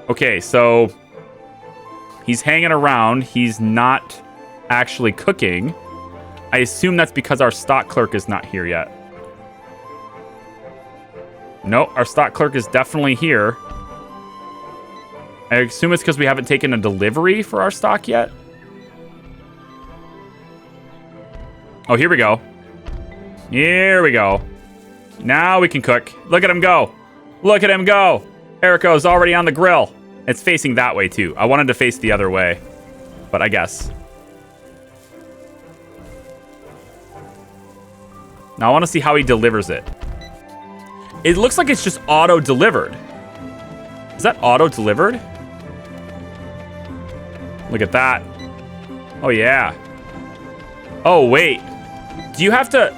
Okay, so he's hanging around. He's not actually cooking. I assume that's because our stock clerk is not here yet. No, our stock clerk is definitely here. I assume it's because we haven't taken a delivery for our stock yet. Oh, here we go. Here we go. Now we can cook. Look at him go. Look at him go. Erico's already on the grill. It's facing that way too. I wanted to face the other way, but I guess. Now I want to see how he delivers it. It looks like it's just auto-delivered. Is that auto-delivered? Look at that. Oh, yeah. Oh, wait. Do you have to...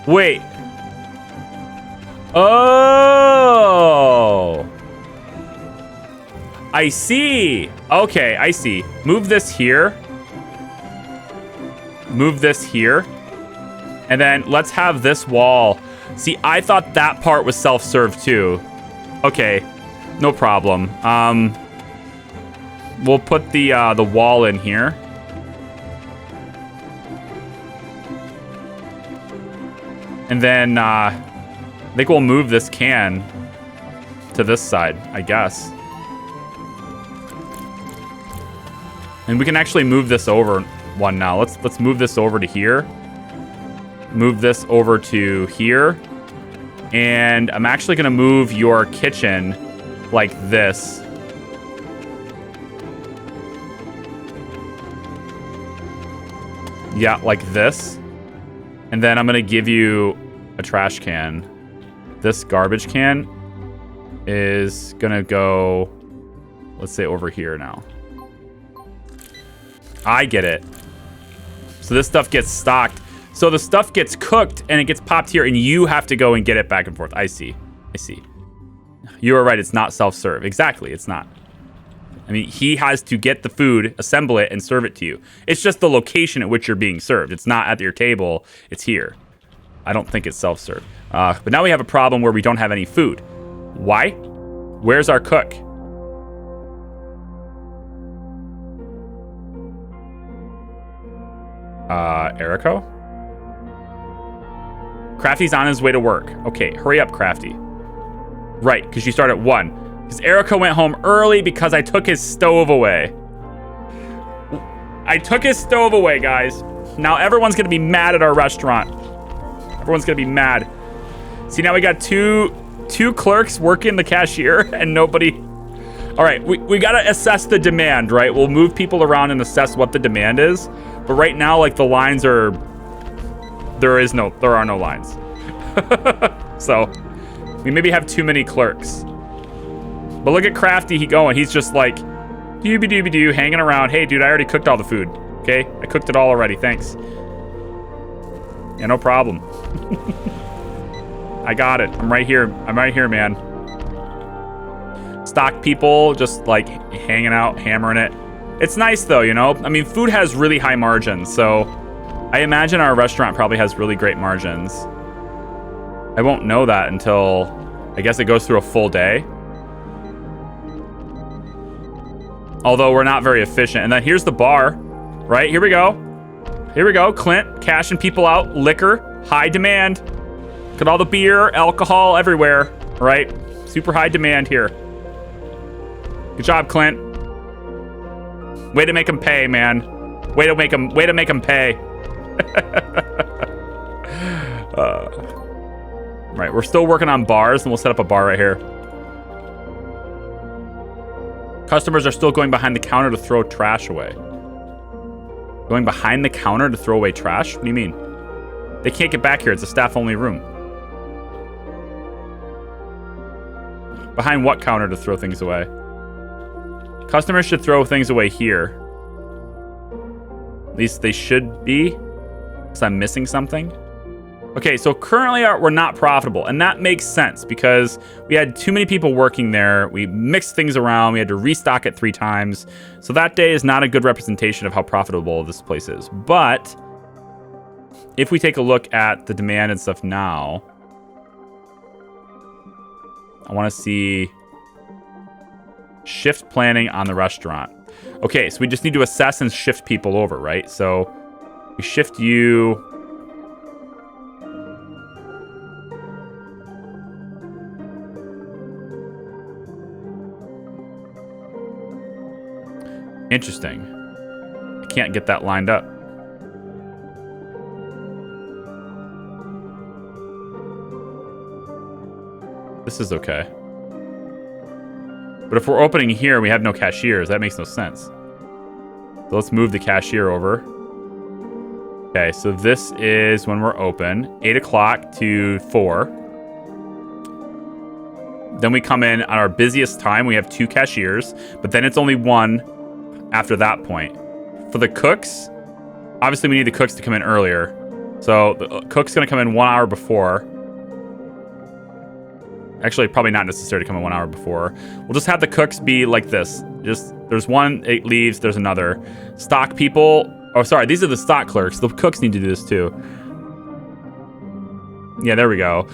Wait. Oh. I see. Okay, I see. Move this here. Move this here. And then let's have this wall... See, I thought that part was self-serve too. Okay, no problem. We'll put the wall in here. And then I think we'll move this can to this side, I guess. And we can actually move this over one now. Let's move this over to here. Move this over to here. And I'm actually going to move your kitchen like this. Yeah, like this. And then I'm going to give you a trash can. This garbage can is going to go, let's say, over here now. I get it. So this stuff gets stocked. So the stuff gets cooked and it gets popped here and you have to go and get it back and forth. I see. I see. You are right. It's not self-serve. Exactly. It's not. I mean, he has to get the food, assemble it, and serve it to you. It's just the location at which you're being served. It's not at your table. It's here. I don't think it's self-serve. But now we have a problem where we don't have any food. Why? Where's our cook? Erico? Crafty's on his way to work. Okay, hurry up, Crafty. Right, because you start at 1. Because Erico went home early because I took his stove away. I took his stove away, guys. Now everyone's going to be mad at our restaurant. Everyone's going to be mad. See, now we got two clerks working the cashier and nobody... All right, we got to assess the demand, right? We'll move people around and assess what the demand is. But right now, like, the lines are... There are no lines. So, we maybe have too many clerks. But look at Crafty, he's just like, dooby-dooby-doo, hanging around. Hey, dude, I already cooked all the food. Okay? I cooked it all already, thanks. Yeah, no problem. I got it. I'm right here, man. Stock people just, like, hanging out, hammering it. It's nice, though, you know? I mean, food has really high margins, so... I imagine our restaurant probably has really great margins. I won't know that until, I guess it goes through a full day. Although we're not very efficient. And then here's the bar, right? Here we go. Here we go. Clint, cashing people out. Liquor, high demand. Look at all the beer, alcohol everywhere, right? Super high demand here. Good job, Clint. Way to make them pay, man. Way to make them pay. Right, we're still working on bars, and we'll set up a bar right here. Customers are still going behind the counter to throw trash away. Going behind the counter to throw away trash? What do you mean? They can't get back here. It's a staff-only room. Behind what counter to throw things away? Customers should throw things away here. At least they should be. Because I'm missing something. Okay, so currently we're not profitable. And that makes sense because we had too many people working there. We mixed things around. We had to restock it 3 times. So that day is not a good representation of how profitable this place is. But if we take a look at the demand and stuff now, I want to see shift planning on the restaurant. Okay, so we just need to assess and shift people over, right? So we shift you. Interesting. I can't get that lined up. This is okay. But if we're opening here and we have no cashiers, that makes no sense. So let's move the cashier over. Okay, so this is when we're open. 8 o'clock to 4. Then we come in on our busiest time. We have 2 cashiers, but then it's only 1 after that point. For the cooks, obviously we need the cooks to come in earlier. So the cook's going to come in 1 hour before. Actually, probably not necessary to come in 1 hour before. We'll just have the cooks be like this. Just, there's one, it leaves, there's another. Stock people, oh, sorry, these are the stock clerks. The cooks need to do this too. Yeah, there we go.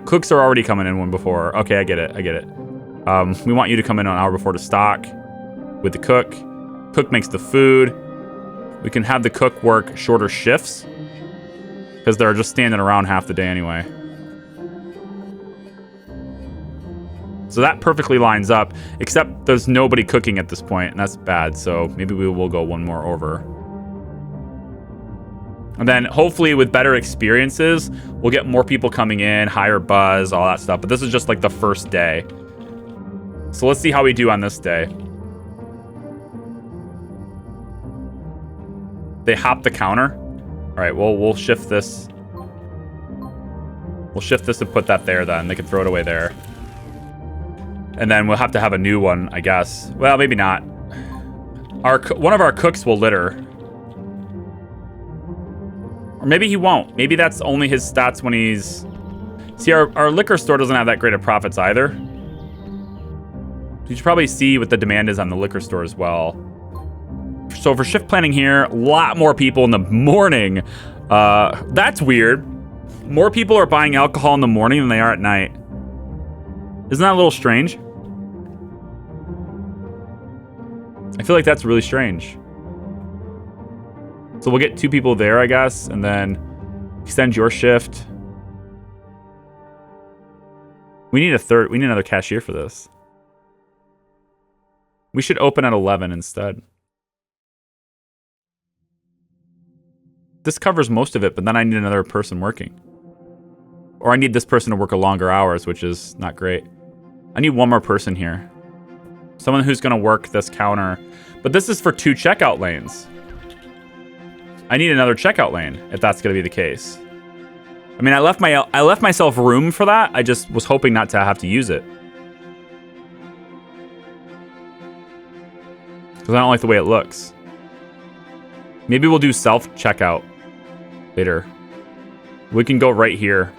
Cooks are already coming in 1 before. Okay, I get it, I get it. We want you to come in an hour before to stock with the cook. Cook makes the food. We can have the cook work shorter shifts because they're just standing around half the day anyway. So that perfectly lines up, except there's nobody cooking at this point, and that's bad. So maybe we will go 1 more over. And then hopefully with better experiences, we'll get more people coming in, higher buzz, all that stuff. But this is just like the first day. So let's see how we do on this day. They hop the counter. All right, well, we'll shift this. We'll shift this and put that there then. They can throw it away there. And then we'll have to have a new one, I guess. Well, maybe not. One of our cooks will litter. Or maybe he won't. Maybe that's only his stats when he's... See, our liquor store doesn't have that great of profits either. You should probably see what the demand is on the liquor store as well. So for shift planning here, a lot more people in the morning. That's weird. More people are buying alcohol in the morning than they are at night. Isn't that a little strange? I feel like that's really strange. So we'll get 2 people there, I guess, and then extend your shift. We need another cashier for this. We should open at 11 instead. This covers most of it, but then I need another person working. Or I need this person to work a longer hours, which is not great. I need 1 more person here. Someone who's going to work this counter. But this is for 2 checkout lanes. I need another checkout lane, if that's going to be the case. I mean, I left myself room for that. I just was hoping not to have to use it. Because I don't like the way it looks. Maybe we'll do self-checkout later. We can go right here.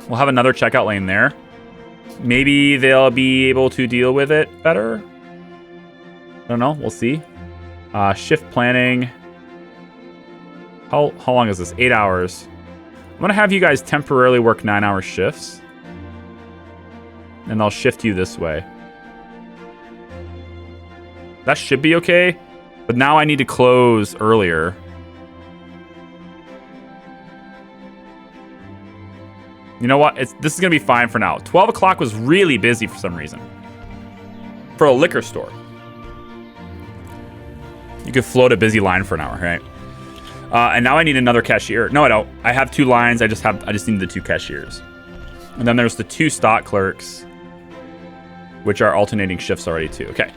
We'll have another checkout lane there. Maybe they'll be able to deal with it better. I don't know. We'll see. Shift planning. How long is this? 8 hours. I'm going to have you guys temporarily work 9-hour shifts. And I'll shift you this way. That should be okay. But now I need to close earlier. You know what? This is going to be fine for now. 12 o'clock was really busy for some reason. For a liquor store. You could float a busy line for an hour, right? And now I need another cashier. No, I don't. I have 2 lines. I just need the 2 cashiers. And then there's the 2 stock clerks, which are alternating shifts already too. Okay.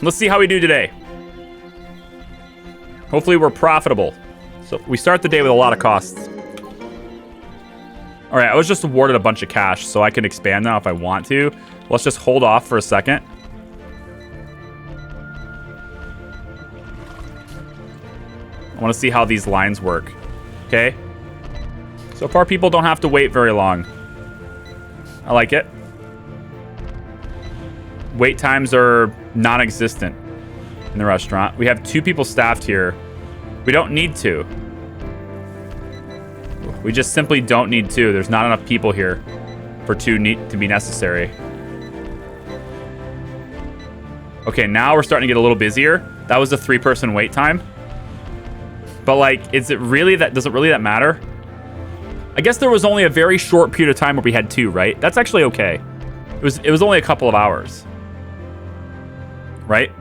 Let's see how we do today. Hopefully we're profitable. So we start the day with a lot of costs. All right, I was just awarded a bunch of cash, so I can expand now if I want to. Let's just hold off for a second. I want to see how these lines work. Okay. So far, people don't have to wait very long. I like it. Wait times are non-existent in the restaurant. We have 2 people staffed here. We don't need to. We just simply don't need to. There's not enough people here for 2 to be necessary. Okay, now we're starting to get a little busier. That was a 3-person wait time. But like, does it really that matter? I guess there was only a very short period of time where we had 2, right? That's actually okay. It was only a couple of hours. Right?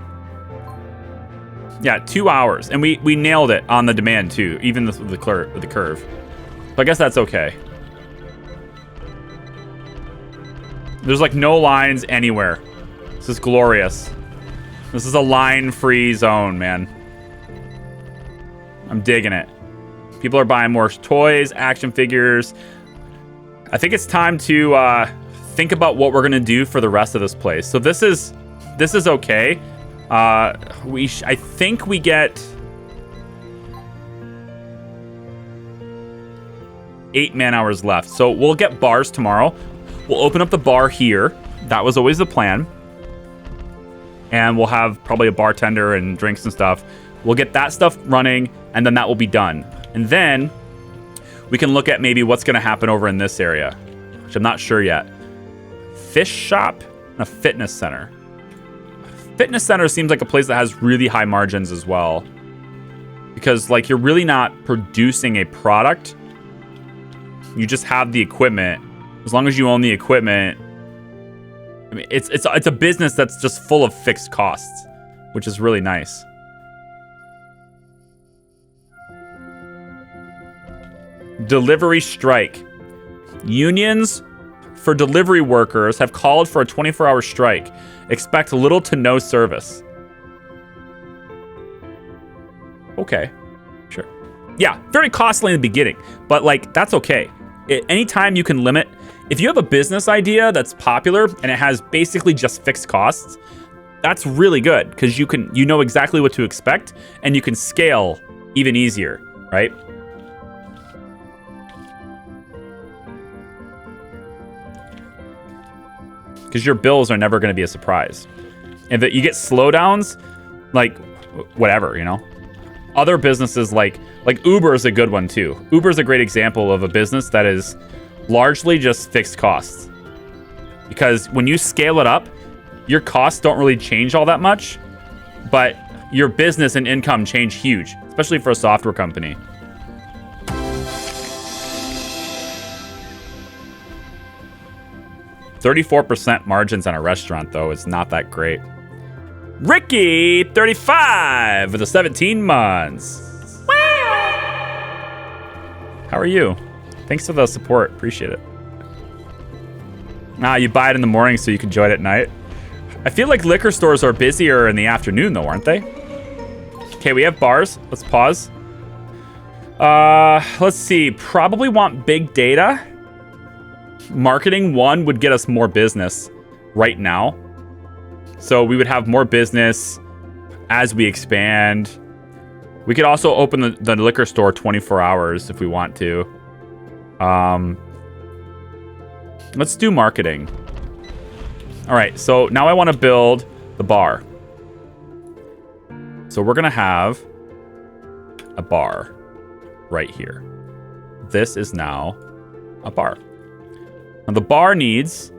Yeah, 2 hours. And we nailed it on the demand too, even the curve. So I guess that's okay. There's like no lines anywhere. This is glorious. This is a line-free zone, man. I'm digging it. People are buying more toys, action figures. I think it's time to think about what we're gonna do for the rest of this place. So this is okay. I think we get 8 man-hours left. So we'll get bars tomorrow. We'll open up the bar here. That was always the plan. And we'll have probably a bartender and drinks and stuff. We'll get that stuff running, and then that will be done. And then we can look at maybe what's going to happen over in this area, which I'm not sure yet. Fish shop and a fitness center. Fitness center seems like a place that has really high margins as well. Because like you're really not producing a product. You just have the equipment. As long as you own the equipment, I mean, it's a business that's just full of fixed costs, which is really nice. Delivery strike. Unions for delivery workers have called for a 24-hour strike. Expect little to no service. Okay, sure. Yeah, very costly in the beginning, but like that's okay. Anytime you can limit, if you have a business idea that's popular and it has basically just fixed costs, that's really good because you know exactly what to expect and you can scale even easier, right? Because your bills are never going to be a surprise. And that you get slowdowns, like whatever, you know. Other businesses like Uber is a good one too. Uber is a great example of a business that is largely just fixed costs. Because when you scale it up, your costs don't really change all that much, but your business and income change huge, especially for a software company. $34% margins on a restaurant, though, is not that great. Ricky, 35 for the 17 months. How are you? Thanks for the support. Appreciate it. You buy it in the morning so you can enjoy it at night. I feel like liquor stores are busier in the afternoon, though, aren't they? Okay, we have bars. Let's pause. Let's see. Probably want big data. Marketing 1 would get us more business right now. So we would have more business as we expand. We could also open the liquor store 24 hours if we want to. Let's do marketing. All right, so now I want to build the bar. So we're going to have a bar right here. This is now a bar. Now the bar needs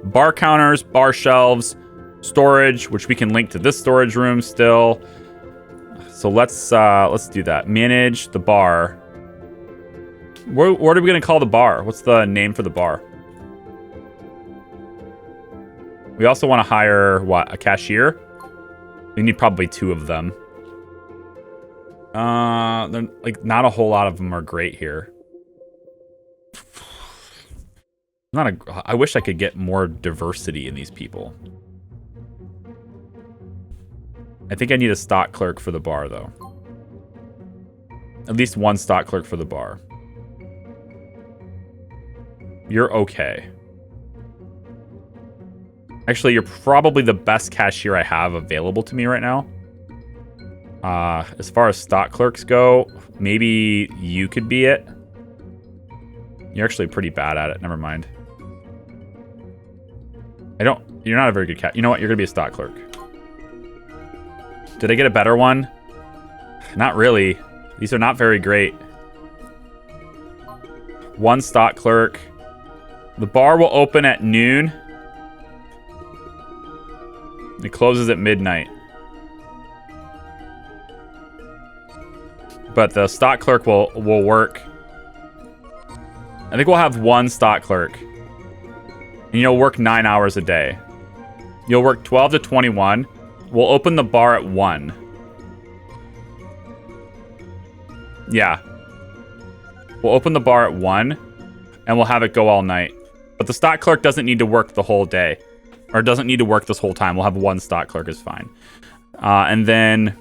bar counters, bar shelves, storage, which we can link to this storage room still. So let's do that. Manage the bar. What are we gonna call the bar? What's the name for the bar? We also want to hire a cashier. We need probably 2 of them. They're like not a whole lot of them are great here. I wish I could get more diversity in these people. I think I need a stock clerk for the bar, though. At least 1 stock clerk for the bar. You're okay. Actually, you're probably the best cashier I have available to me right now. As far as stock clerks go, maybe you could be it. You're actually pretty bad at it. Never mind. You're not a very good cat. You know what? You're gonna be a stock clerk. Did I get a better one? Not really. These are not very great. 1 stock clerk. The bar will open at noon. It closes at midnight. But the stock clerk will work. I think we'll have one stock clerk. And you'll work 9 hours a day. You'll work 12 to 21. We'll open the bar at 1. Yeah. We'll open the bar at 1. And we'll have it go all night. But the stock clerk doesn't need to work the whole day. Or doesn't need to work this whole time. We'll have one stock clerk is fine. And then...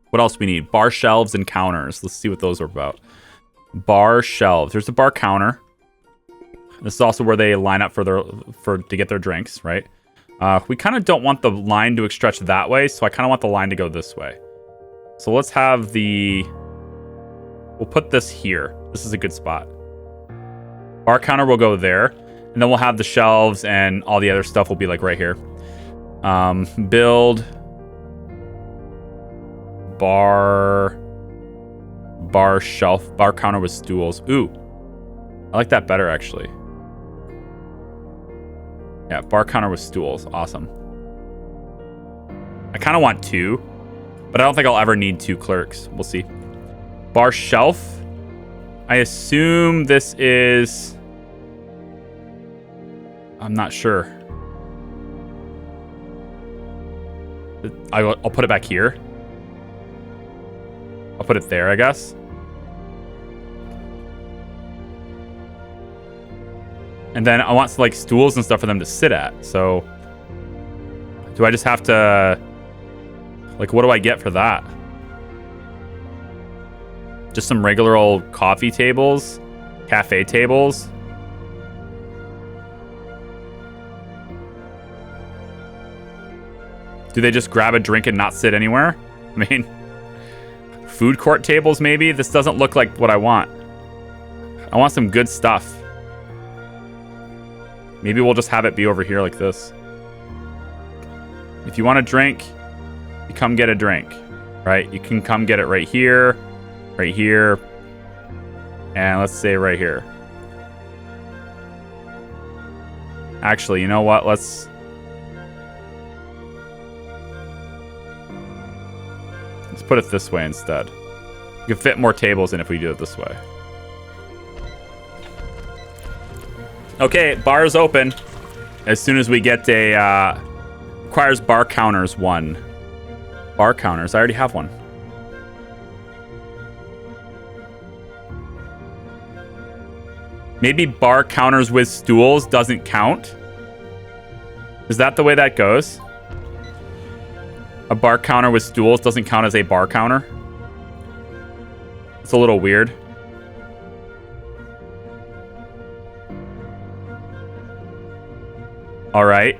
what else we need? Bar shelves and counters. Let's see what those are about. Bar shelves. There's a bar counter. This is also where they line up to get their drinks, right? We kind of don't want the line to stretch that way, so I kind of want the line to go this way. So let's have the... we'll put this here. This is a good spot. Bar counter will go there, and then we'll have the shelves and all the other stuff will be like right here. Build bar shelf, bar counter with stools. Ooh, I like that better actually. Yeah, bar counter with stools. Awesome. I kind of want 2, but I don't think I'll ever need 2 clerks. We'll see. Bar shelf. I assume this is... I'm not sure. I'll put it back here. I'll put it there, I guess. And then I want like stools and stuff for them to sit at. So do I just have to, like, what do I get for that? Just some regular old coffee tables, cafe tables. Do they just grab a drink and not sit anywhere? I mean, food court tables maybe? This doesn't look like what I want. I want some good stuff. Maybe we'll just have it be over here like this. If you want a drink, you come get a drink, right? You can come get it right here, and let's say right here. Actually, you know what? Let's put it this way instead. You can fit more tables in if we do it this way. Okay, bar is open. As soon as we get a... requires bar counters 1. Bar counters. I already have one. Maybe bar counters with stools doesn't count? Is that the way that goes? A bar counter with stools doesn't count as a bar counter? It's a little weird. All right.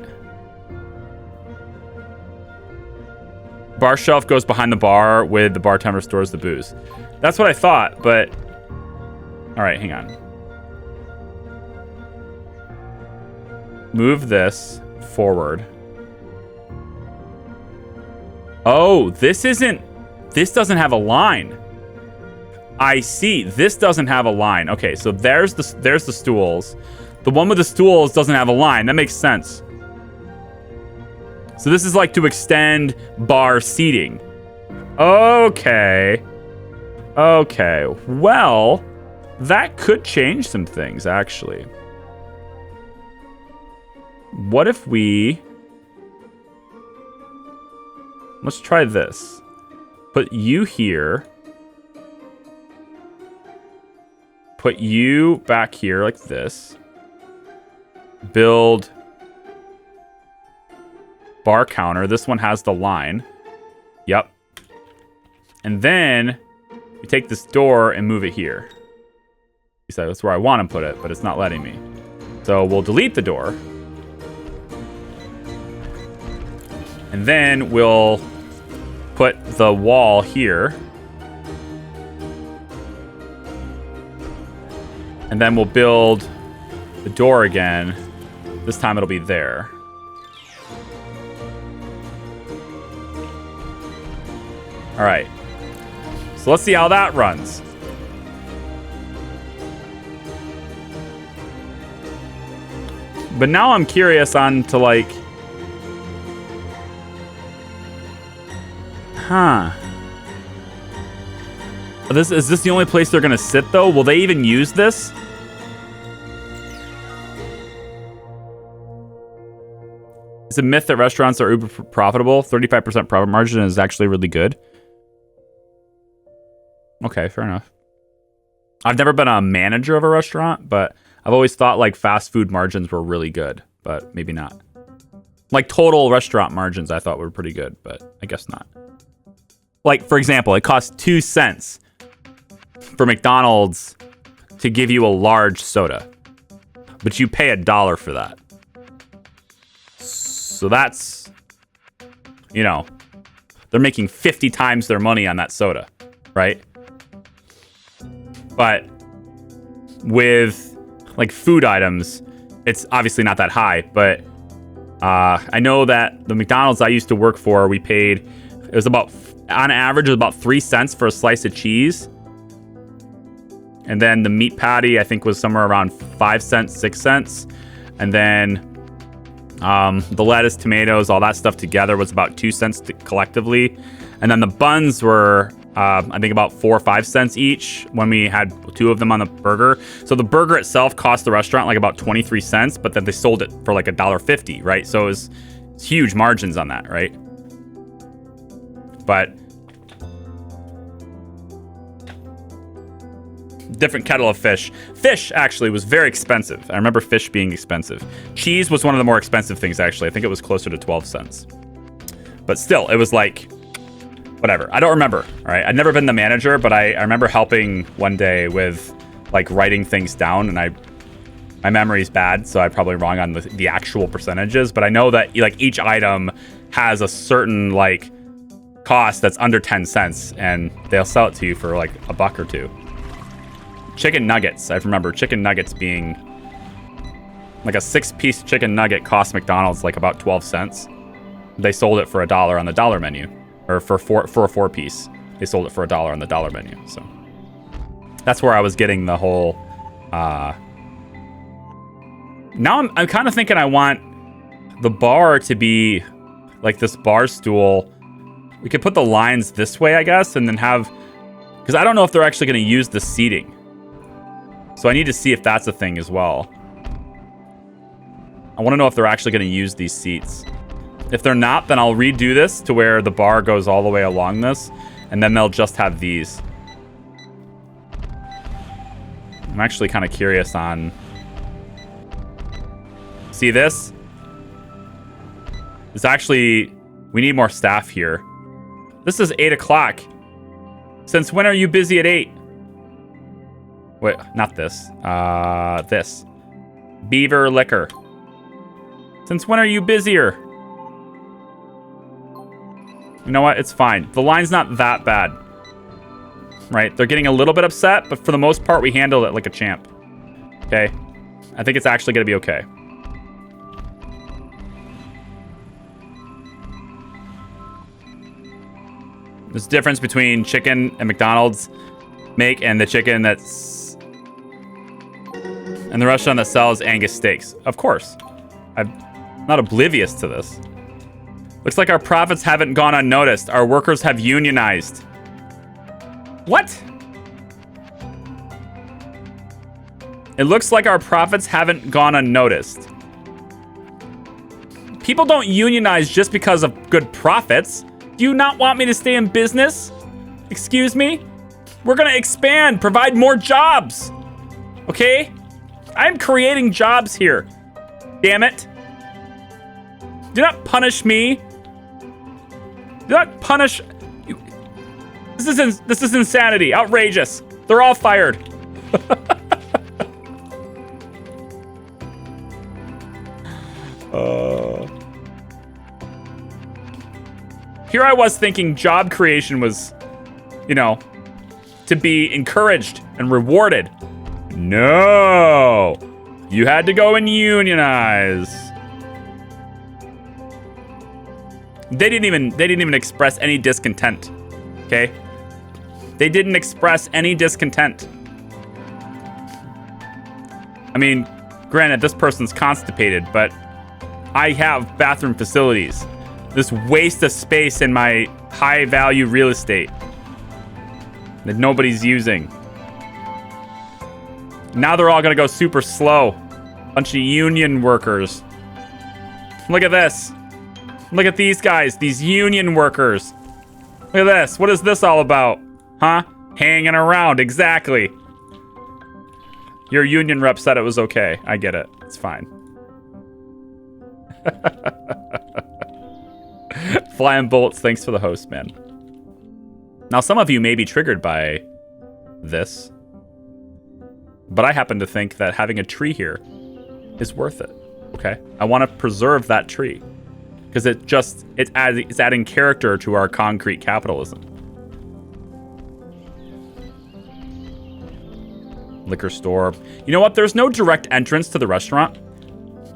Bar shelf goes behind the bar with the bartender stores the booze. That's what I thought, but... all right, hang on. Move this forward. Oh, this doesn't have a line. I see. This doesn't have a line. Okay, so there's the stools. The one with the stools doesn't have a line. That makes sense. So this is like to extend bar seating. Okay. Okay. Well, that could change some things, actually. What if we... let's try this. Put you here. Put you back here like this. Build bar counter. This one has the line. Yep. And then we take this door and move it here. You said that's where I want to put it, but it's not letting me. So we'll delete the door. And then we'll put the wall here. And then we'll build the door again. This time it'll be there. All right. So let's see how that runs. But now I'm curious on to like... Huh. Is this the only place they're gonna sit though? Will they even use this? It's a myth that restaurants are uber profitable. 35% profit margin is actually really good. Okay, fair enough. I've never been a manager of a restaurant, but I've always thought like fast food margins were really good, but maybe not. Like total restaurant margins I thought were pretty good, but I guess not. Like, for example, it costs 2 cents for McDonald's to give you a large soda, but you pay $1 for that. So that's, you know, they're making 50 times their money on that soda, right? But with like food items, it's obviously not that high, but I know that the McDonald's I used to work for, we paid, it was about, on average, it was about 3 cents for a slice of cheese. And then the meat patty, I think, was somewhere around 5 cents, 6 cents. And then the lettuce, tomatoes, all that stuff together was about 2 cents collectively. And then the buns were, I think, about 4 or 5 cents each when we had 2 of them on the burger. So the burger itself cost the restaurant like about 23 cents, but then they sold it for like $1.50, right? So it's huge margins on that, right? But different kettle of fish. Fish actually was very expensive. I remember fish being expensive. Cheese was one of the more expensive things, actually. I think it was closer to 12 cents. But still, it was like, whatever. I don't remember, all right? I'd never been the manager, but I remember helping one day with like writing things down, and my memory's bad, so I'm probably wrong on the actual percentages, but I know that like each item has a certain like cost that's under 10 cents, and they'll sell it to you for like $1 or $2. Chicken nuggets. I remember chicken nuggets being like a 6-piece chicken nugget cost McDonald's like about 12 cents. They sold it for $1 on the dollar menu, or for a 4-piece. They sold it for $1 on the dollar menu. So that's where I was getting the whole. Now I'm kind of thinking I want the bar to be like this bar stool. We could put the lines this way, I guess, and then have, because I don't know if they're actually going to use the seating. So I need to see if that's a thing as well. I want to know if they're actually going to use these seats. If they're not, then I'll redo this to where the bar goes all the way along this, and then they'll just have these. I'm actually kind of curious on... See this? It's actually... We need more staff here. This is 8 o'clock. Since when are you busy at 8? Wait, not this. This. Beaver Liquor. Since when are you busier? You know what? It's fine. The line's not that bad. Right? They're getting a little bit upset, but for the most part, we handled it like a champ. Okay? I think it's actually going to be okay. There's a difference between chicken and McDonald's make and the chicken that's... And the restaurant that sells Angus steaks. Of course. I'm not oblivious to this. Looks like our profits haven't gone unnoticed. Our workers have unionized. What? It looks like our profits haven't gone unnoticed. People don't unionize just because of good profits. Do you not want me to stay in business? Excuse me? We're gonna expand, provide more jobs. Okay? I'm creating jobs here. Damn it. Do not punish me. Do not punish... This is insanity. Outrageous. They're all fired. Here I was thinking job creation was, you know, to be encouraged and rewarded. No. You had to go and unionize. They didn't even express any discontent. Okay? They didn't express any discontent. I mean, granted, this person's constipated, but I have bathroom facilities. This waste of space in my high value real estate that nobody's using. Now they're all gonna go super slow. Bunch of union workers. Look at this. Look at these guys, these union workers. Look at this. What is this all about? Huh? Hanging around, exactly. Your union rep said it was okay. I get it. It's fine. Flying bullets, thanks for the host, man. Now, some of you may be triggered by this, but I happen to think that having a tree here is worth it, okay? I want to preserve that tree because it's adding character to our concrete capitalism. Liquor store. You know what? There's no direct entrance to the restaurant.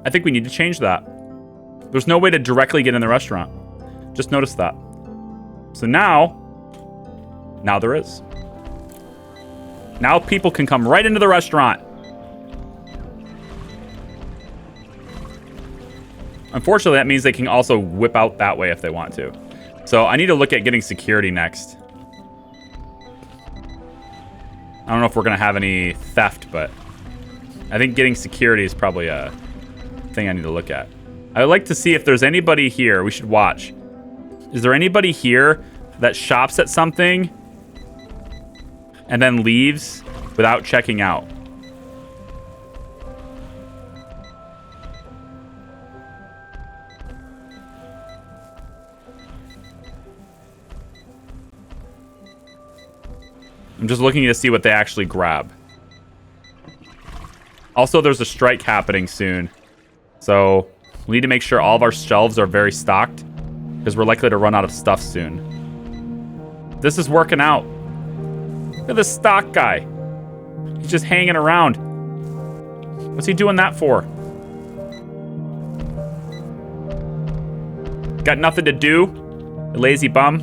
I think we need to change that. There's no way to directly get in the restaurant. Just notice that. So now there is. Now people can come right into the restaurant. Unfortunately, that means they can also whip out that way if they want to. So I need to look at getting security next. I don't know if we're going to have any theft, but I think getting security is probably a thing I need to look at. I would like to see if there's anybody here. We should watch. Is there anybody here that shops at something and then leaves without checking out? I'm just looking to see what they actually grab. Also, there's a strike happening soon. So we need to make sure all of our shelves are very stocked because we're likely to run out of stuff soon. This is working out. Look at this stock guy. He's just hanging around. What's he doing that for? Got nothing to do? A lazy bum?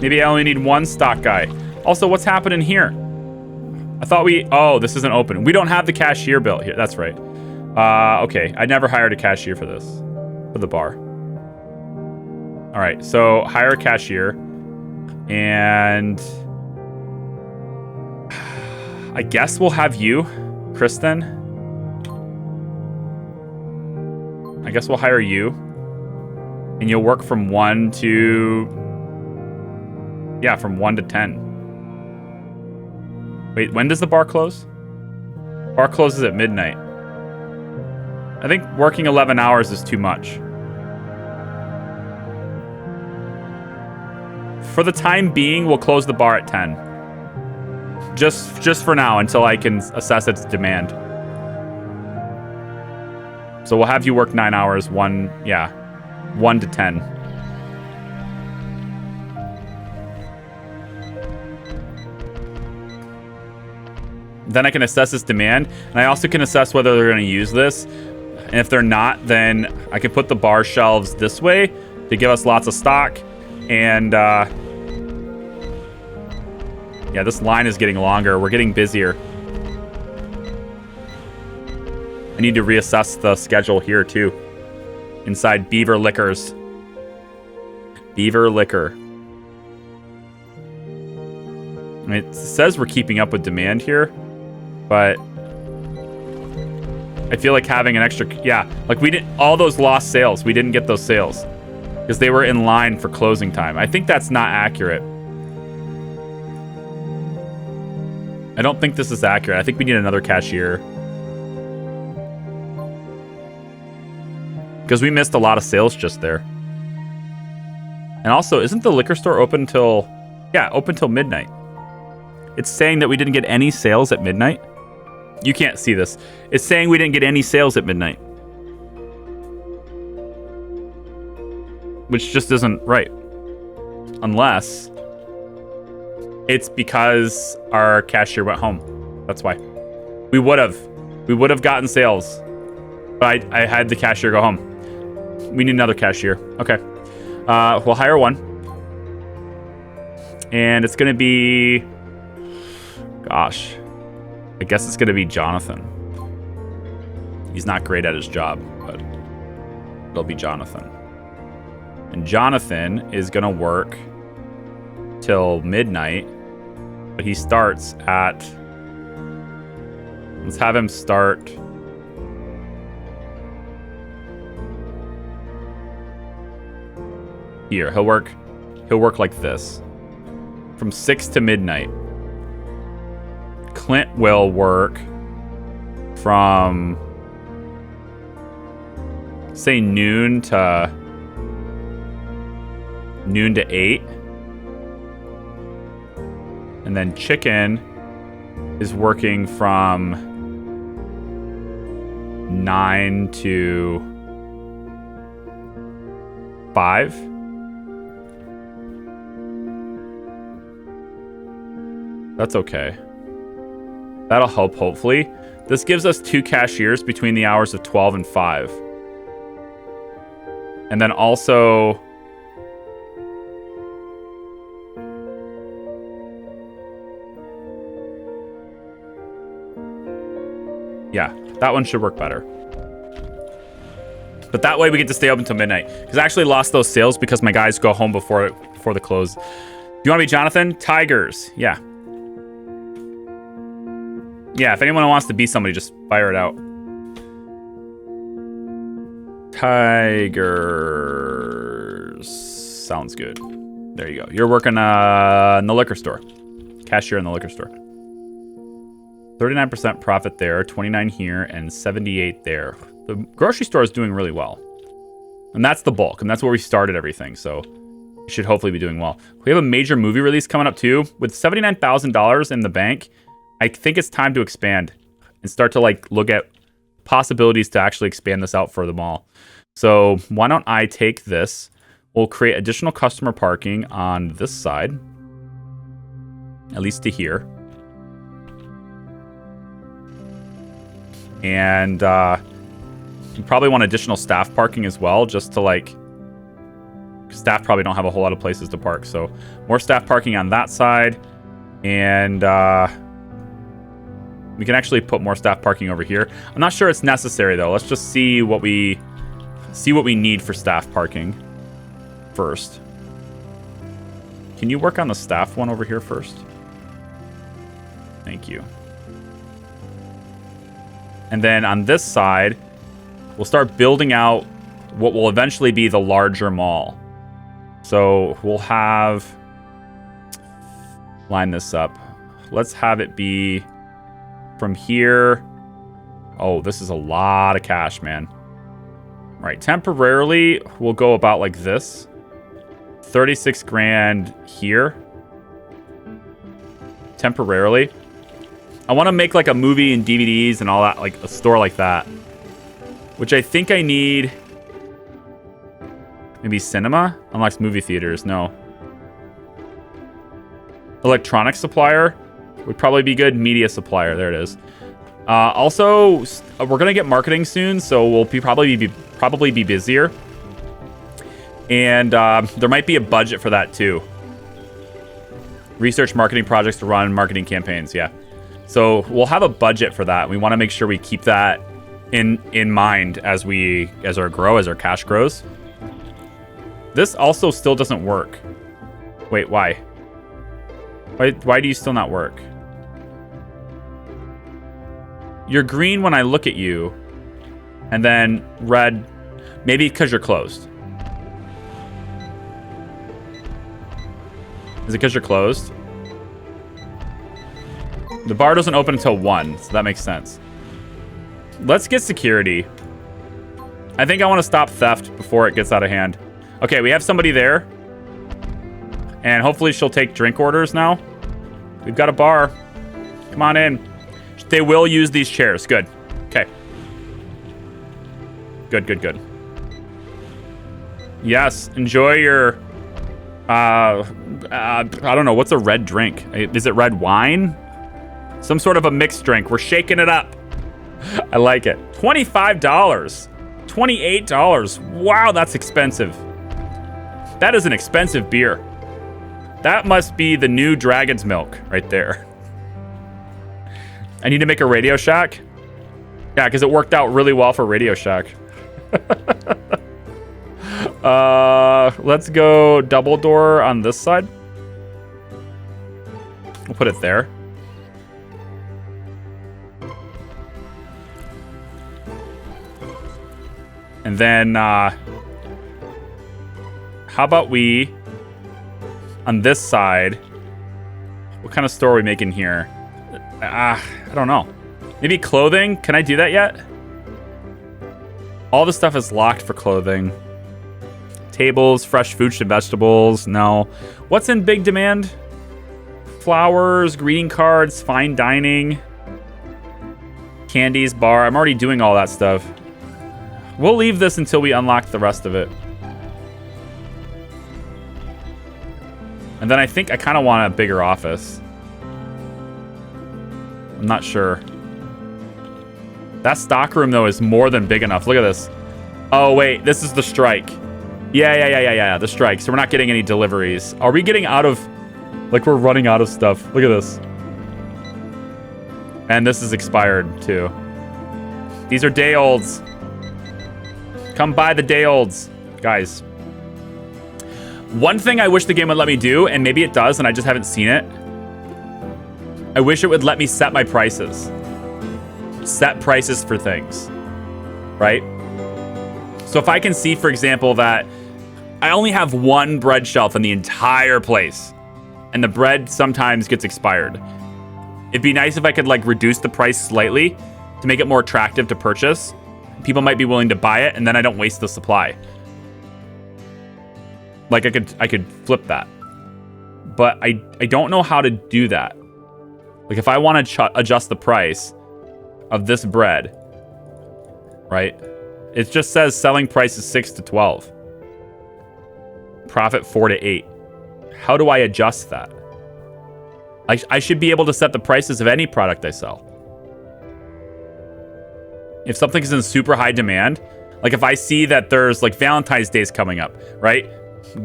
Maybe I only need one stock guy. Also, what's happening here? I thought oh, this isn't open. We don't have the cashier built here. That's right. Okay, I never hired a cashier for this. For the bar. All right, so hire a cashier. And I guess we'll have you, Kristen. I guess we'll hire you. And you'll work from 1 to... Yeah, from 1 to 10. Wait, when does the bar close? Bar closes at midnight. I think working 11 hours is too much. For the time being, we'll close the bar at 10. Just for now, until I can assess its demand. So we'll have you work 9 hours, 1 to 10. Then I can assess its demand, and I also can assess whether they're going to use this. And if they're not, then I can put the bar shelves this way to give us lots of stock. And yeah, this line is getting longer. We're getting busier. I need to reassess the schedule here too. Inside Beaver Liquors. Beaver Liquor. I mean, it says we're keeping up with demand here. But I feel like having an extra... Yeah, like we didn't... All those lost sales, we didn't get those sales. Because they were in line for closing time. I think that's not accurate. I don't think this is accurate. I think we need another cashier. Because we missed a lot of sales just there. And also, isn't the liquor store open till... Yeah, open till midnight. It's saying that we didn't get any sales at midnight. You can't see this. It's saying we didn't get any sales at midnight. Which just isn't right. Unless it's because our cashier went home. That's why. We would have gotten sales. But I had the cashier go home. We need another cashier. Okay. We'll hire one. And it's going to be... Gosh. I guess it's going to be Jonathan. He's not great at his job, but it'll be Jonathan. And Jonathan is going to work till midnight. But he starts at... Let's have him start... Here, he'll work like this. From 6 to midnight. Clint will work from... say noon to 8. And then Chicken is working from 9 to 5. That's okay. That'll help, hopefully. This gives us 2 cashiers between the hours of 12 and 5. And then also... yeah, that one should work better. But that way we get to stay open until midnight. Because I actually lost those sales because my guys go home before the close. Do you want to be Jonathan? Tigers. Yeah. Yeah, if anyone wants to be somebody, just fire it out. Tigers. Sounds good. There you go. You're working in the liquor store. Cashier in the liquor store. 39% profit there, 29 here, and 78 there. The grocery store is doing really well. And that's the bulk, and that's where we started everything, so we should hopefully be doing well. We have a major movie release coming up too. With $79,000 in the bank, I think it's time to expand and start to like look at possibilities to actually expand this out for the mall. So why don't I take this? We'll create additional customer parking on this side, at least to here. And you probably want additional staff parking as well, just to like, staff probably don't have a whole lot of places to park. So more staff parking on that side. And we can actually put more staff parking over here. I'm not sure it's necessary though. Let's just see what we need for staff parking first. Can you work on the staff one over here first? Thank you. And then on this side, we'll start building out what will eventually be the larger mall. So we'll have, line this up. Let's have it be from here. Oh, this is a lot of cash, man. All right, temporarily, we'll go about like this. 36 grand here. Temporarily. I want to make like a movie and DVDs and all that, like a store like that. Which I think I need. Maybe cinema? Unlocks movie theaters. No. Electronics supplier would probably be good. Media supplier. There it is. Also, we're going to get marketing soon, so we'll probably be busier. And there might be a budget for that too. Research marketing projects to run marketing campaigns. Yeah. So we'll have a budget for that. We want to make sure we keep that in mind as our cash grows. This also still doesn't work. Wait, why? Why do you still not work? You're green when I look at you, and then red, maybe because you're closed. Is it because you're closed? The bar doesn't open until 1, so that makes sense. Let's get security. I think I want to stop theft before it gets out of hand. Okay, we have somebody there. And hopefully she'll take drink orders now. We've got a bar. Come on in. They will use these chairs. Good. Okay. Good. Yes, enjoy your... I don't know. What's a red drink? Is it red wine? Some sort of a mixed drink. We're shaking it up. I like it. $25. $28. Wow, that's expensive. That is an expensive beer. That must be the new Dragon's Milk right there. I need to make a Radio Shack. Yeah, because it worked out really well for Radio Shack. Let's go double door on this side. We'll put it there. And then, how about we, on this side, what kind of store are we making here? I don't know. Maybe clothing? Can I do that yet? All the stuff is locked for clothing. Tables, fresh fruits and vegetables, no. What's in big demand? Flowers, greeting cards, fine dining, candies, bar. I'm already doing all that stuff. We'll leave this until we unlock the rest of it. And then I think I kind of want a bigger office. I'm not sure. That stockroom, though, is more than big enough. Look at this. Oh, wait. This is the strike. Yeah. The strike. So we're not getting any deliveries. Are we getting out of... Like, we're running out of stuff. Look at this. And this is expired, too. These are day-olds. Come buy the day-olds, guys. One thing I wish the game would let me do, and maybe it does, and I just haven't seen it. I wish it would let me set my prices. Set prices for things, right? So if I can see, for example, that I only have one bread shelf in the entire place, and the bread sometimes gets expired. It'd be nice if I could like reduce the price slightly to make it more attractive to purchase. People might be willing to buy it, and then I don't waste the supply. Like I could flip that, but I don't know how to do that. Like if I want to adjust the price of this bread, right? It just says selling price is 6 to 12. Profit 4 to 8. How do I adjust that? I should be able to set the prices of any product I sell. If something is in super high demand, like if I see that there's like Valentine's Day is coming up, right?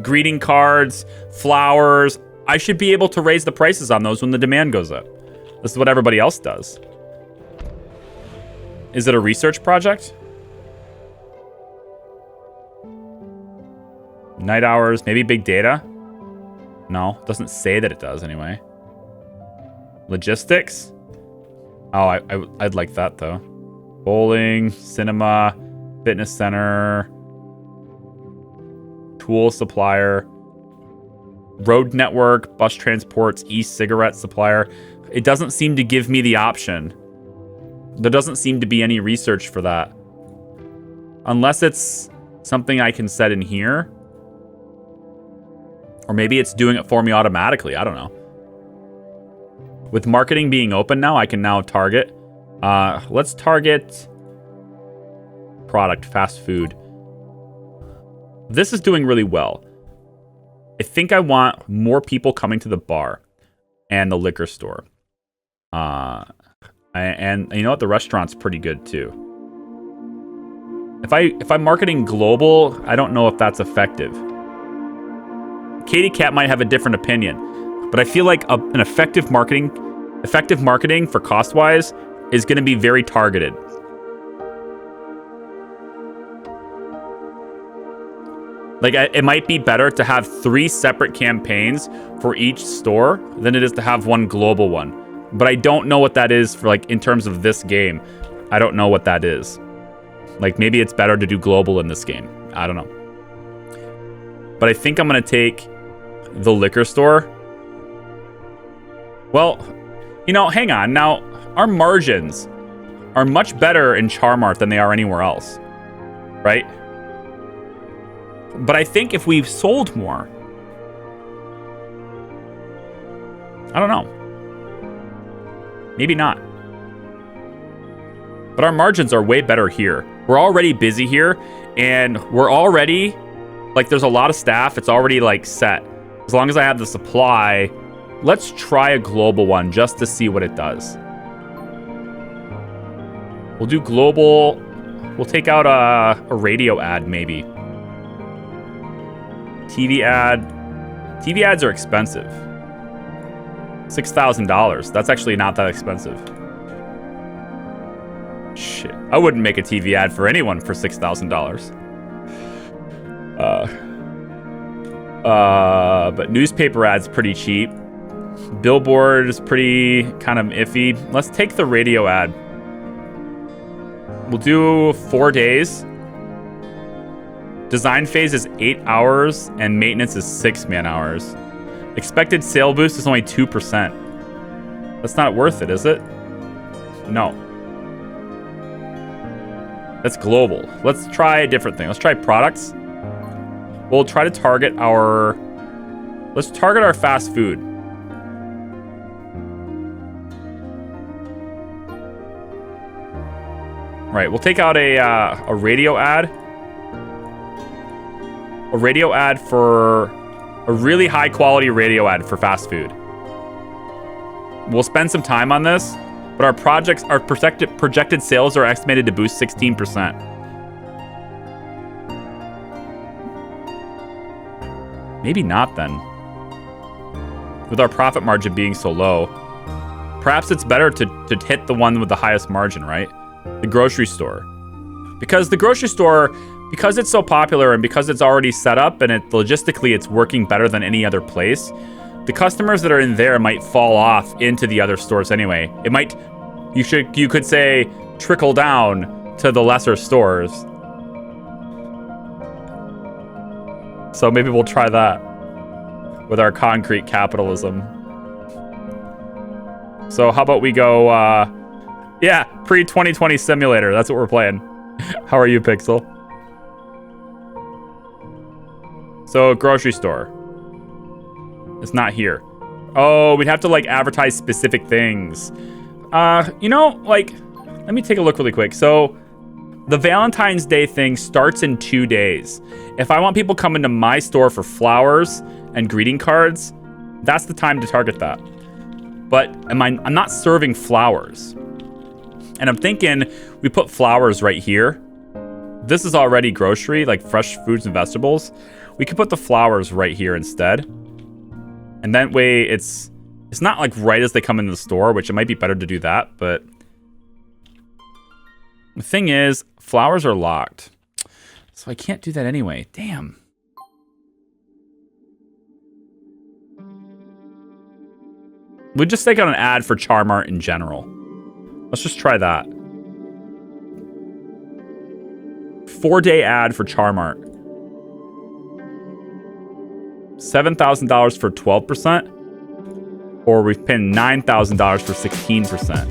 Greeting cards, flowers, I should be able to raise the prices on those when the demand goes up. This is what everybody else does. Is it a research project? Night hours, maybe big data? No, doesn't say that it does anyway. Logistics? Oh, I'd like that though. Bowling, cinema, fitness center, tool supplier, road network, bus transports, e-cigarette supplier. It doesn't seem to give me the option. There doesn't seem to be any research for that. Unless it's something I can set in here. Or maybe it's doing it for me automatically. I don't know. With marketing being open now, I can now target. Let's target product, fast food. This is doing really well. I think I want more people coming to the bar and the liquor store. And you know what? The restaurant's pretty good too. If I'm marketing global, I don't know if that's effective. Katie Cat might have a different opinion, but I feel like an effective marketing for cost-wise is going to be very targeted. Like, it might be better to have 3 separate campaigns for each store than it is to have one global one. But I don't know what that is for, like, in terms of this game. I don't know what that is. Like, maybe it's better to do global in this game. I don't know. But I think I'm going to take the liquor store. Well, you know, hang on. Now, our margins are much better in Charmart than they are anywhere else. Right? But I think if we've sold more, I don't know. Maybe not. But our margins are way better here. We're already busy here, and we're already, like, there's a lot of staff. It's already, like, set. As long as I have the supply, let's try a global one just to see what it does. We'll do global. We'll take out a radio ad, maybe. TV ad. TV ads are expensive. $6,000. That's actually not that expensive. Shit. I wouldn't make a TV ad for anyone for $6,000. But newspaper ads pretty cheap. Billboard is pretty kind of iffy. Let's take the radio ad. We'll do 4 days. Design phase is 8 hours and maintenance is 6 man hours. Expected sale boost is only 2%. That's not worth it, is it? No. That's global. Let's try a different thing. Let's try products. We'll try to target our... Let's target our fast food. Right, we'll take out a radio ad. A radio ad for... A really high quality radio ad for fast food. We'll spend some time on this, but our projected sales are estimated to boost 16%. Maybe not then. With our profit margin being so low. Perhaps it's better to hit the one with the highest margin, right? The grocery store. Because the grocery store, because it's so popular and because it's already set up and logistically it's working better than any other place, the customers that are in there might fall off into the other stores anyway. It might, you could say, trickle down to the lesser stores. So maybe we'll try that with our concrete capitalism. So how about we go, yeah, pre-2020 simulator. That's what we're playing. How are you, Pixel? So grocery store. It's not here. Oh, we'd have to like advertise specific things. You know, like, let me take a look really quick. So the Valentine's Day thing starts in 2 days. If I want people coming to my store for flowers and greeting cards, that's the time to target that. But I'm not serving flowers. And I'm thinking we put flowers right here. This is already grocery, like fresh foods and vegetables. We could put the flowers right here instead. And that way it's not like right as they come into the store, which it might be better to do that, but the thing is, flowers are locked. So I can't do that anyway. Damn. We'll just take out an ad for Charmart in general. Let's just try that. 4-day ad for Charmart. $7,000 for 12%, or we've pinned $9,000 for 16%,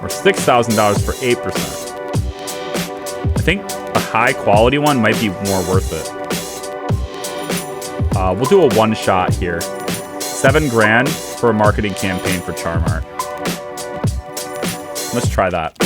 or $6,000 for 8%. I think a high quality one might be more worth it. We'll do a one shot here. $7 grand for a marketing campaign for Charmart. Let's try that.